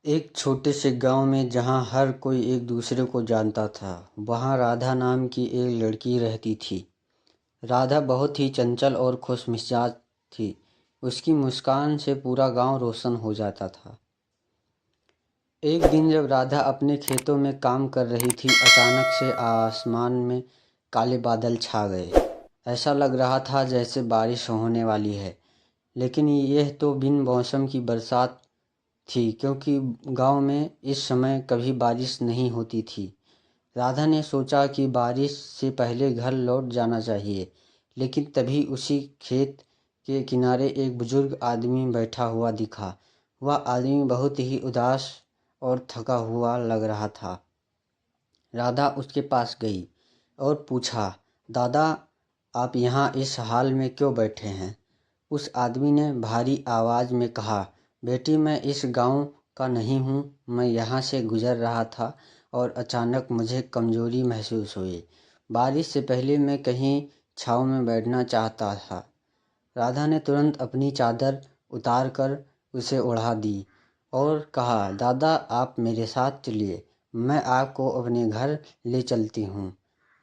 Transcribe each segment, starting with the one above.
एक छोटे से गांव में जहां हर कोई एक दूसरे को जानता था, वहां राधा नाम की एक लड़की रहती थी। राधा बहुत ही चंचल और खुशमिजाज थी। उसकी मुस्कान से पूरा गांव रोशन हो जाता था। एक दिन जब राधा अपने खेतों में काम कर रही थी, अचानक से आसमान में काले बादल छा गए। ऐसा लग रहा था जैसे बारिश होने वाली है, लेकिन यह तो बिन मौसम की बरसात थी, क्योंकि गांव में इस समय कभी बारिश नहीं होती थी। राधा ने सोचा कि बारिश से पहले घर लौट जाना चाहिए, लेकिन तभी उसी खेत के किनारे एक बुजुर्ग आदमी बैठा हुआ दिखा। वह आदमी बहुत ही उदास और थका हुआ लग रहा था। राधा उसके पास गई और पूछा, दादा, आप यहाँ इस हाल में क्यों बैठे हैं? उस आदमी ने भारी आवाज़ में कहा, बेटी, मैं इस गांव का नहीं हूँ। मैं यहाँ से गुजर रहा था और अचानक मुझे कमज़ोरी महसूस हुई। बारिश से पहले मैं कहीं छाँव में बैठना चाहता था। राधा ने तुरंत अपनी चादर उतार कर उसे ओढ़ा दी और कहा, दादा, आप मेरे साथ चलिए। मैं आपको अपने घर ले चलती हूँ।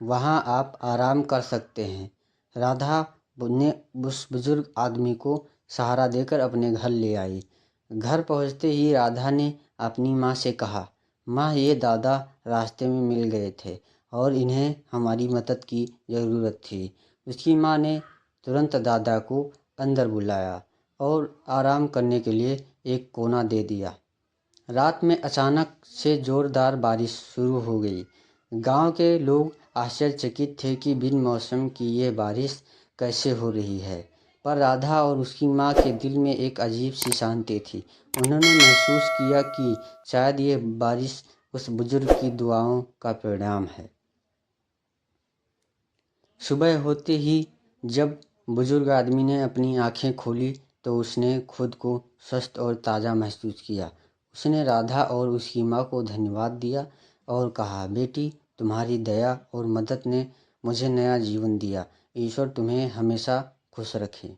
वहाँ आप आराम कर सकते हैं। राधा ने उस बुजुर्ग आदमी को सहारा देकर अपने घर ले आई। घर पहुँचते ही राधा ने अपनी माँ से कहा, माँ, ये दादा रास्ते में मिल गए थे और इन्हें हमारी मदद की ज़रूरत थी। उसकी माँ ने तुरंत दादा को अंदर बुलाया और आराम करने के लिए एक कोना दे दिया। रात में अचानक से ज़ोरदार बारिश शुरू हो गई। गांव के लोग आश्चर्यचकित थे कि बिन मौसम की ये बारिश कैसे हो रही है। पर राधा और उसकी माँ के दिल में एक अजीब सी शांति थी। उन्होंने महसूस किया कि शायद ये बारिश उस बुजुर्ग की दुआओं का परिणाम है। सुबह होते ही जब बुजुर्ग आदमी ने अपनी आंखें खोली तो उसने खुद को स्वस्थ और ताज़ा महसूस किया। उसने राधा और उसकी माँ को धन्यवाद दिया और कहा, बेटी, तुम्हारी दया और मदद ने मुझे नया जीवन दिया। ईश्वर तुम्हें हमेशा खुश रखे।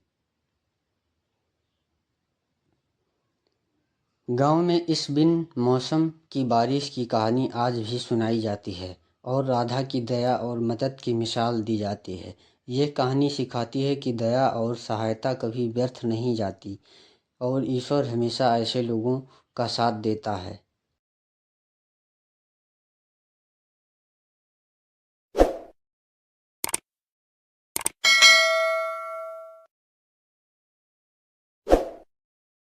गांव में इस बिन मौसम की बारिश की कहानी आज भी सुनाई जाती है और राधा की दया और मदद की मिसाल दी जाती है। ये कहानी सिखाती है कि दया और सहायता कभी व्यर्थ नहीं जाती और ईश्वर हमेशा ऐसे लोगों का साथ देता है।